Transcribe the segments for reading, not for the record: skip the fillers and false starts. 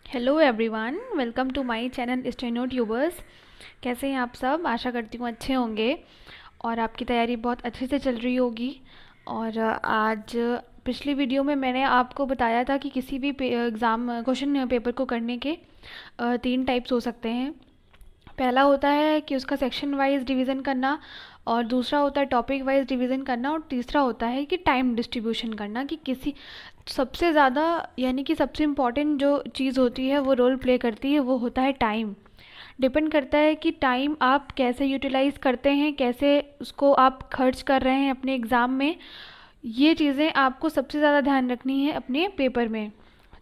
Hello everyone, welcome to my channel steno tubers. कैसे हैं आप सब? आशा करती हूँ अच्छे होंगे और आपकी तैयारी बहुत अच्छे से चल रही होगी। और आज पिछली वीडियो में मैंने आपको बताया था कि किसी भी एग्ज़ाम क्वेश्चन पेपर को करने के तीन टाइप्स हो सकते हैं। पहला होता है कि उसका सेक्शन वाइज डिवीज़न करना, और दूसरा होता है टॉपिक वाइज डिवीज़न करना, और तीसरा होता है कि टाइम डिस्ट्रीब्यूशन करना। कि किसी सबसे ज़्यादा यानी कि सबसे इम्पॉर्टेंट जो चीज़ होती है वो रोल प्ले करती है, वो होता है टाइम। डिपेंड करता है कि टाइम आप कैसे यूटिलाइज़ करते हैं, कैसे उसको आप खर्च कर रहे हैं अपने एग्ज़ाम में। ये चीज़ें आपको सबसे ज़्यादा ध्यान रखनी है अपने पेपर में।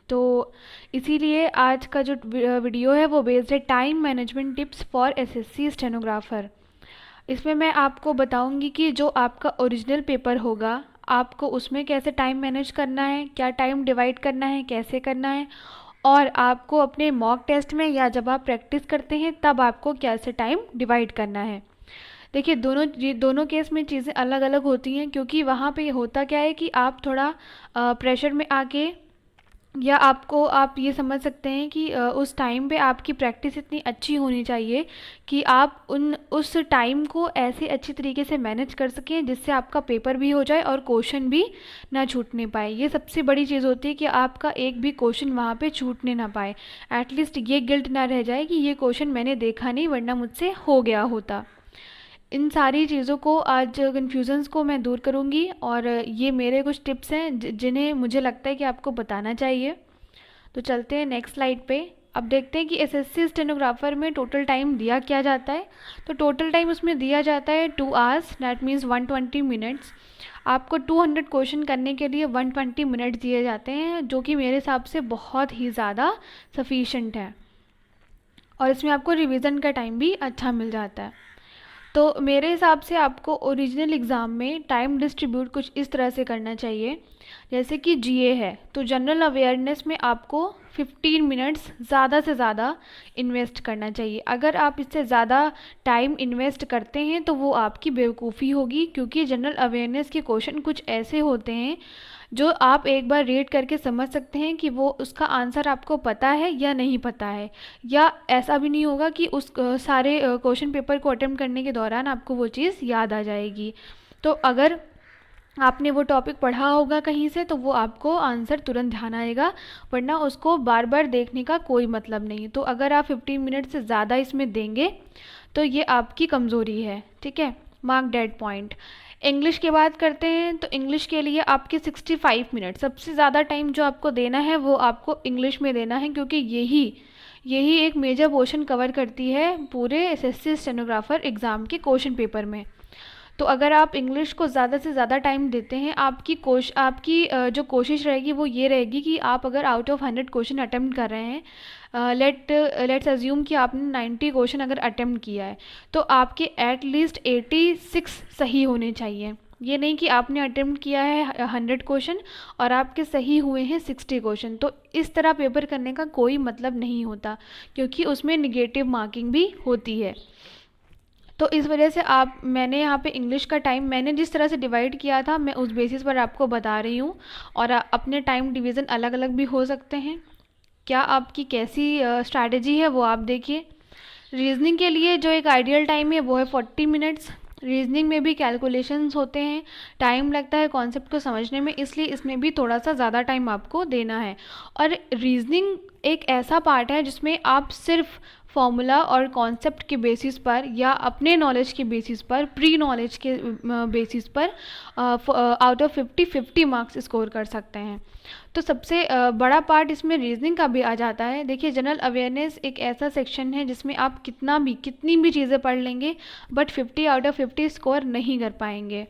तो इसीलिए आज का जो वीडियो है वो बेस्ड है time management tips for SSC stenographer. इसमें मैं आपको बताऊंगी कि जो आपका ओरिजिनल पेपर होगा, आपको उसमें कैसे टाइम मैनेज करना है, क्या टाइम डिवाइड करना है, कैसे करना है, और आपको अपने मॉक टेस्ट में या जब आप प्रैक्टिस करते हैं तब आपको कैसे टाइम डिवाइड करना है। देखिए, दोनों केस में चीज़ें अलग अलग होती हैं, क्योंकि वहाँ पे होता क्या है कि आप थोड़ा प्रेशर में आके, या आप ये समझ सकते हैं कि उस टाइम पे आपकी प्रैक्टिस इतनी अच्छी होनी चाहिए कि आप उस टाइम को ऐसे अच्छी तरीके से मैनेज कर सकें जिससे आपका पेपर भी हो जाए और क्वेश्चन भी ना छूटने पाए। ये सबसे बड़ी चीज़ होती है कि आपका एक भी क्वेश्चन वहाँ पे छूटने ना पाए। एटलीस्ट ये गिल्ट ना रह जाए कि ये क्वेश्चन मैंने देखा नहीं वरना मुझसे हो गया होता। इन सारी चीज़ों को, आज कन्फ्यूज़न्स को मैं दूर करूँगी, और ये मेरे कुछ टिप्स हैं जिन्हें मुझे लगता है कि आपको बताना चाहिए। तो चलते हैं नेक्स्ट स्लाइड पे। अब देखते हैं कि एसएससी स्टेनोग्राफर में टोटल टाइम दिया क्या जाता है। तो टोटल टाइम उसमें दिया जाता है 2 आवर्स, दैट मीन्स 120 मिनट्स। आपको 200 क्वेश्चन करने के लिए 120 मिनट्स दिए जाते हैं, जो कि मेरे हिसाब से बहुत ही ज़्यादा सफिशेंट है। और इसमें आपको रिवीजन का टाइम भी अच्छा मिल जाता है। तो मेरे हिसाब से आपको ओरिजिनल एग्ज़ाम में टाइम डिस्ट्रीब्यूट कुछ इस तरह से करना चाहिए। जैसे कि जीए है, तो जनरल अवेयरनेस में आपको 15 मिनट्स ज़्यादा से ज़्यादा इन्वेस्ट करना चाहिए। अगर आप इससे ज़्यादा टाइम इन्वेस्ट करते हैं तो वो आपकी बेवकूफ़ी होगी, क्योंकि जनरल अवेयरनेस के क्वेश्चन कुछ ऐसे होते हैं जो आप एक बार रीड करके समझ सकते हैं कि वो उसका आंसर आपको पता है या नहीं पता है। या ऐसा भी नहीं होगा कि उस सारे क्वेश्चन पेपर को अटेम्प्ट करने के दौरान आपको वो चीज़ याद आ जाएगी। तो अगर आपने वो टॉपिक पढ़ा होगा कहीं से तो वो आपको आंसर तुरंत ध्यान आएगा, वरना उसको बार बार देखने का कोई मतलब नहीं। तो अगर आप 15 मिनट से ज़्यादा इसमें देंगे तो ये आपकी कमज़ोरी है, ठीक है। Mark date point. इंग्लिश की बात करते हैं तो इंग्लिश के लिए आपके 65 मिनट, सबसे ज़्यादा टाइम जो आपको देना है वो आपको इंग्लिश में देना है, क्योंकि यही यही एक मेजर पोर्शन कवर करती है पूरे एसएससी स्टेनोग्राफर एग्ज़ाम के क्वेश्चन पेपर में। तो अगर आप इंग्लिश को ज़्यादा से ज़्यादा टाइम देते हैं, आपकी जो कोशिश रहेगी वो ये रहेगी कि आप अगर आउट ऑफ 100 क्वेश्चन अटेम्प्ट कर रहे हैं, लेट्स अज्यूम कि आपने 90 क्वेश्चन अगर अटेम्प्ट किया है, तो आपके एट लीस्ट 86 सही होने चाहिए। ये नहीं कि आपने अटेम्प्ट किया है 100 क्वेश्चन और आपके सही हुए हैं 60 क्वेश्चन। तो इस तरह पेपर करने का कोई मतलब नहीं होता, क्योंकि उसमें निगेटिव मार्किंग भी होती है। तो इस वजह से मैंने यहाँ पे इंग्लिश का टाइम मैंने जिस तरह से डिवाइड किया था, मैं उस बेसिस पर आपको बता रही हूँ। और अपने टाइम डिवीज़न अलग अलग भी हो सकते हैं। क्या आपकी कैसी स्ट्रैटेजी है वो आप देखिए। रीजनिंग के लिए जो एक आइडियल टाइम है वो है 40 मिनट्स। रीजनिंग में भी कैलकुलेशंस होते हैं, टाइम लगता है कॉन्सेप्ट को समझने में, इसलिए इसमें भी थोड़ा सा ज़्यादा टाइम आपको देना है। और रीजनिंग एक ऐसा पार्ट है जिसमें आप सिर्फ फॉर्मूला और कॉन्सेप्ट के बेसिस पर या अपने नॉलेज के बेसिस पर, प्री नॉलेज के बेसिस पर आउट ऑफ 50 मार्क्स स्कोर कर सकते हैं। तो सबसे बड़ा पार्ट इसमें रीजनिंग का भी आ जाता है। देखिए, जनरल अवेयरनेस एक ऐसा सेक्शन है जिसमें आप कितनी भी चीज़ें पढ़ लेंगे बट 50 आउट ऑफ 50 स्कोर नहीं कर पाएंगे।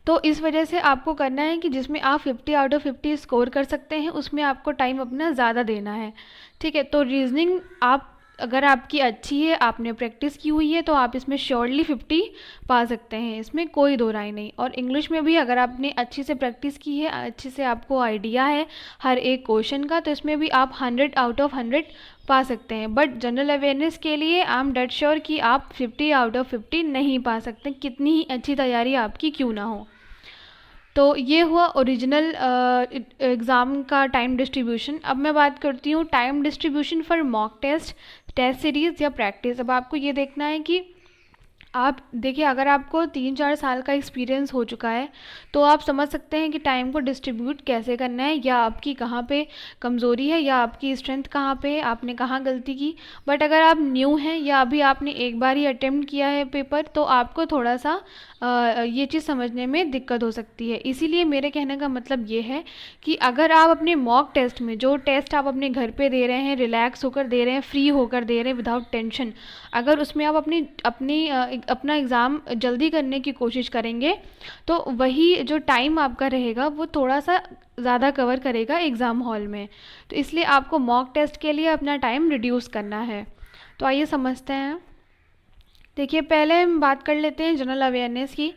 तो इस वजह से आपको करना है कि जिसमें आप 50 आउट ऑफ 50 स्कोर कर सकते हैं उसमें आपको टाइम अपना ज़्यादा देना है, ठीक है। तो रीजनिंग आप अगर आपकी अच्छी है, आपने प्रैक्टिस की हुई है, तो आप इसमें श्योरली 50 पा सकते हैं, इसमें कोई दो राय नहीं। और इंग्लिश में भी अगर आपने अच्छी से प्रैक्टिस की है, अच्छे से आपको आइडिया है हर एक क्वेश्चन का, तो इसमें भी आप 100 आउट ऑफ 100 पा सकते हैं। बट जनरल अवेयरनेस के लिए आई एम डेड श्योर कि आप 50 आउट ऑफ 50 नहीं पा सकते, कितनी ही अच्छी तैयारी आपकी क्यों ना हो। तो ये हुआ ओरिजिनल एग्ज़ाम का टाइम डिस्ट्रीब्यूशन। अब मैं बात करती हूँ time distribution for mock test, test series या प्रैक्टिस। अब आपको ये देखना है कि आप देखिए, अगर आपको 3-4 साल का एक्सपीरियंस हो चुका है तो आप समझ सकते हैं कि टाइम को डिस्ट्रीब्यूट कैसे करना है, या आपकी कहाँ पे कमज़ोरी है या आपकी स्ट्रेंथ कहाँ पे है, आपने कहाँ गलती की। बट अगर आप न्यू हैं या अभी आपने एक बार ही अटेम्प्ट किया है पेपर, तो आपको थोड़ा सा ये चीज़ समझने में दिक्कत हो सकती है। इसीलिए मेरे कहने का मतलब ये है कि अगर आप अपने मॉक टेस्ट में, जो टेस्ट आप अपने घर पे दे रहे हैं, रिलैक्स होकर दे रहे हैं, फ्री होकर दे रहे हैं, विदाउट टेंशन, अगर उसमें आप अपना एग्ज़ाम जल्दी करने की कोशिश करेंगे तो वही जो टाइम आपका रहेगा वो थोड़ा सा ज़्यादा कवर करेगा एग्ज़ाम हॉल में। तो इसलिए आपको मॉक टेस्ट के लिए अपना टाइम रिड्यूस करना है। तो आइए समझते हैं। देखिए, पहले हम बात कर लेते हैं जनरल अवेयरनेस की।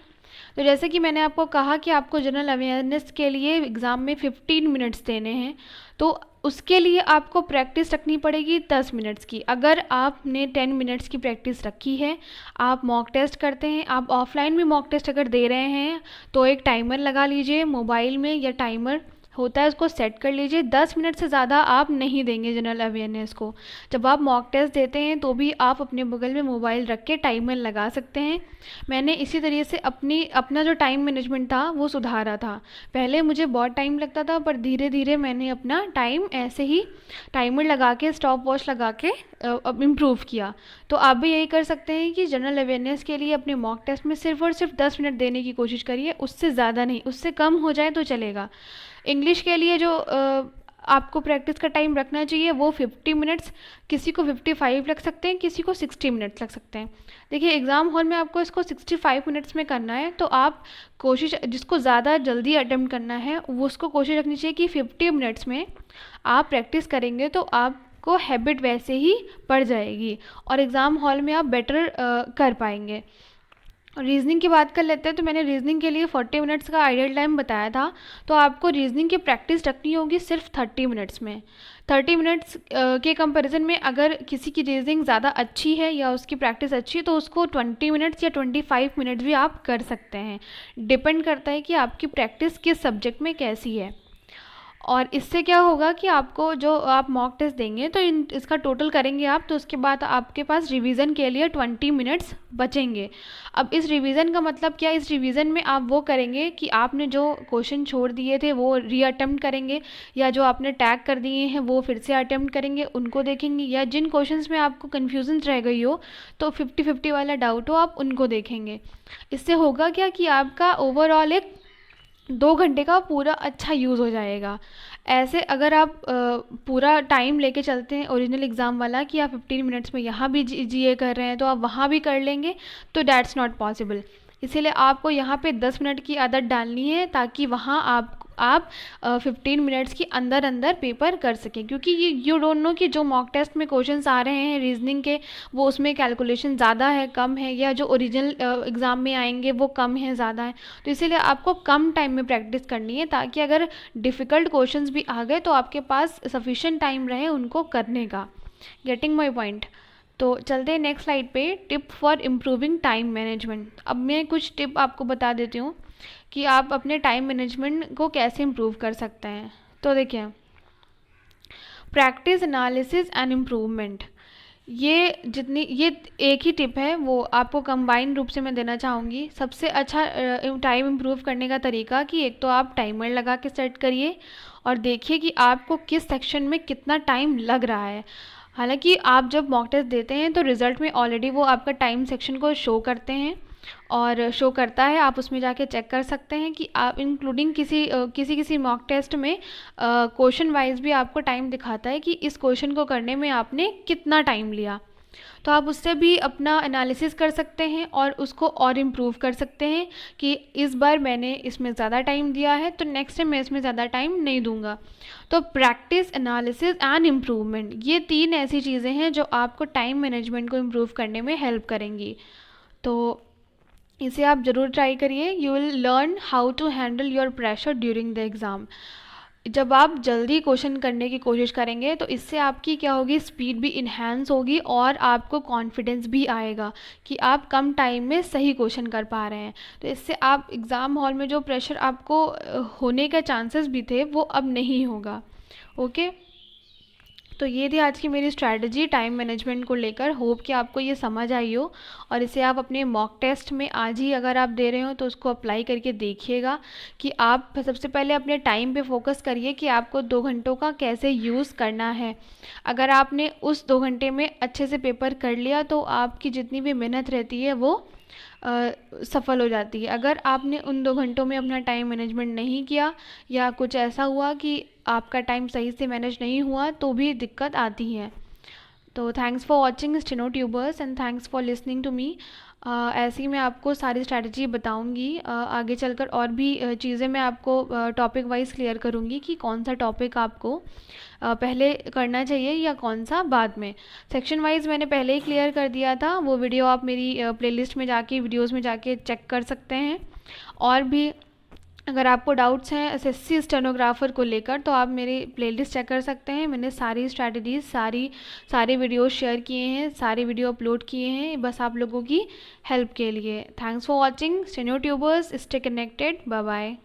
तो जैसे कि मैंने आपको कहा कि आपको जनरल अवेयरनेस के लिए एग्ज़ाम में 15 मिनट्स देने हैं, तो उसके लिए आपको प्रैक्टिस रखनी पड़ेगी 10 मिनट्स की। अगर आपने 10 मिनट्स की प्रैक्टिस रखी है, आप मॉक टेस्ट करते हैं, आप ऑफलाइन भी मॉक टेस्ट अगर दे रहे हैं, तो एक टाइमर लगा लीजिए मोबाइल में, या टाइमर होता है उसको सेट कर लीजिए। 10 मिनट से ज़्यादा आप नहीं देंगे जनरल अवेयरनेस को। जब आप मॉक टेस्ट देते हैं तो भी आप अपने बगल में मोबाइल रख के टाइमर लगा सकते हैं। मैंने इसी तरीके से अपना जो टाइम मैनेजमेंट था वो सुधारा था। पहले मुझे बहुत टाइम लगता था, पर धीरे धीरे मैंने अपना टाइम ऐसे ही टाइमर लगा के, स्टॉप वॉच लगा के अब इम्प्रूव किया। तो आप भी यही कर सकते हैं कि जनरल अवेयरनेस के लिए अपने मॉक टेस्ट में सिर्फ और सिर्फ 10 मिनट देने की कोशिश करिए, उससे ज़्यादा नहीं। उससे कम हो जाए तो चलेगा। इंग्लिश के लिए जो आपको प्रैक्टिस का टाइम रखना चाहिए वो 50 मिनट्स, किसी को 55 लग सकते हैं, किसी को 60 मिनट्स लग सकते हैं। देखिए, एग्ज़ाम हॉल में आपको इसको 65 मिनट्स में करना है, तो आप कोशिश, जिसको ज़्यादा जल्दी अटेम्प्ट करना है वो उसको कोशिश रखनी चाहिए कि 50 मिनट्स में आप प्रैक्टिस करेंगे तो आपको हैबिट वैसे ही पड़ जाएगी और एग्ज़ाम हॉल में आप बेटर कर पाएंगे। रीजनिंग की बात कर लेते हैं। तो मैंने रीजनिंग के लिए 40 मिनट्स का आइडियल टाइम बताया था, तो आपको रीजनिंग की प्रैक्टिस रखनी होगी सिर्फ 30 मिनट्स में। 30 मिनट्स के कंपैरिजन में अगर किसी की रीजनिंग ज़्यादा अच्छी है या उसकी प्रैक्टिस अच्छी है तो उसको 20 मिनट्स या 25 मिनट्स भी आप कर सकते हैं। डिपेंड करता है कि आपकी प्रैक्टिस किस सब्जेक्ट में कैसी है। और इससे क्या होगा कि आपको, जो आप मॉक टेस्ट देंगे तो इसका टोटल करेंगे आप, तो उसके बाद आपके पास रिवीजन के लिए 20 मिनट्स बचेंगे। अब इस रिवीजन का मतलब क्या है? इस रिवीजन में आप वो करेंगे कि आपने जो क्वेश्चन छोड़ दिए थे वो रीअटेम्प्ट करेंगे, या जो आपने टैग कर दिए हैं वो फिर से अटेम्प्ट करेंगे, उनको देखेंगे, या जिन क्वेश्चंस में आपको कन्फ्यूजन रह गई हो, तो 50-50 वाला डाउट हो, आप उनको देखेंगे। इससे होगा क्या कि आपका ओवरऑल एक 2 घंटे का पूरा अच्छा यूज़ हो जाएगा। ऐसे अगर आप पूरा टाइम लेके चलते हैं ओरिजिनल एग्ज़ाम वाला कि आप 15 मिनट्स में यहाँ भी जीए कर रहे हैं तो आप वहाँ भी कर लेंगे, तो दैट्स नॉट पॉसिबल। इसीलिए आपको यहाँ पे 10 मिनट की आदत डालनी है, ताकि वहाँ आप 15 मिनट्स के अंदर अंदर पेपर कर सकें। क्योंकि ये यू डोंट नो कि जो मॉक टेस्ट में क्वेश्चंस आ रहे हैं रीजनिंग के, वो उसमें कैलकुलेशन ज़्यादा है कम है, या जो ओरिजिनल एग्ज़ाम में आएंगे वो कम है ज़्यादा है। तो इसीलिए आपको कम टाइम में प्रैक्टिस करनी है, ताकि अगर डिफ़िकल्ट क्वेश्चंस भी आ गए तो आपके पास सफिशेंट टाइम रहे उनको करने का। Getting my point? तो चलते हैं नेक्स्ट स्लाइड पे, tip for improving time management. अब मैं कुछ टिप आपको बता देती हूँ कि आप अपने टाइम मैनेजमेंट को कैसे इम्प्रूव कर सकते हैं। तो देखिए, प्रैक्टिस, एनालिसिस एंड इम्प्रूवमेंट, ये एक ही टिप है, वो आपको कंबाइन रूप से मैं देना चाहूँगी। सबसे अच्छा टाइम इम्प्रूव करने का तरीका कि एक तो आप टाइमर लगा के सेट करिए और देखिए कि आपको किस सेक्शन में कितना टाइम लग रहा है। हालांकि आप जब मॉक टेस्ट देते हैं तो रिज़ल्ट में ऑलरेडी वो आपका टाइम सेक्शन को शो करते हैं, और शो करता है, आप उसमें जाके चेक कर सकते हैं कि आप इंक्लूडिंग किसी मॉक टेस्ट में क्वेश्चन वाइज भी आपको टाइम दिखाता है कि इस क्वेश्चन को करने में आपने कितना टाइम लिया। तो आप उससे भी अपना एनालिसिस कर सकते हैं और उसको और इम्प्रूव कर सकते हैं कि इस बार मैंने इसमें ज़्यादा टाइम दिया है तो नेक्स्ट टाइम मैं इसमें ज़्यादा टाइम नहीं दूंगा। तो प्रैक्टिस, एनालिसिस एंड इम्प्रूवमेंट, ये 3 ऐसी चीज़ें हैं जो आपको टाइम मैनेजमेंट को इम्प्रूव करने में हेल्प करेंगी। तो इसे आप ज़रूर ट्राई करिए। You will learn how to handle your pressure during the exam. जब आप जल्दी क्वेश्चन करने की कोशिश करेंगे तो इससे आपकी क्या होगी, स्पीड भी इन्हेंस होगी और आपको कॉन्फिडेंस भी आएगा कि आप कम टाइम में सही क्वेश्चन कर पा रहे हैं। तो इससे आप एग्ज़ाम हॉल में जो प्रेशर आपको होने के चांसेस भी थे वो अब नहीं होगा। ओके, तो ये थी आज की मेरी स्ट्रैटेजी टाइम मैनेजमेंट को लेकर। होप कि आपको ये समझ आई हो और इसे आप अपने मॉक टेस्ट में आज ही अगर आप दे रहे हो तो उसको अप्लाई करके देखिएगा कि आप सबसे पहले अपने टाइम पे फोकस करिए कि आपको 2 घंटों का कैसे यूज़ करना है। अगर आपने उस 2 घंटे में अच्छे से पेपर कर लिया तो आपकी जितनी भी मेहनत रहती है वो सफल हो जाती है। अगर आपने उन 2 घंटों में अपना टाइम मैनेजमेंट नहीं किया या कुछ ऐसा हुआ कि आपका टाइम सही से मैनेज नहीं हुआ तो भी दिक्कत आती है। तो thanks for watching steno tubers and thanks for listening to me. ऐसे ही मैं आपको सारी स्ट्रैटेजी बताऊंगी। आगे चलकर और भी चीज़ें मैं आपको टॉपिक वाइज क्लियर करूंगी कि कौन सा टॉपिक आपको पहले करना चाहिए या कौन सा बाद में। सेक्शन वाइज मैंने पहले ही क्लियर कर दिया था, वो वीडियो आप मेरी प्लेलिस्ट में जाके वीडियोस में जाके चेक कर सकते हैं। और भी अगर आपको डाउट्स हैं एसएससी स्टेनोग्राफर को लेकर तो आप मेरी प्लेलिस्ट चेक कर सकते हैं। मैंने सारी स्ट्रैटेजीज सारे वीडियो शेयर किए हैं, सारे वीडियो अपलोड किए हैं बस आप लोगों की हेल्प के लिए। Thanks for watching steno tubers, stay connected, bye bye.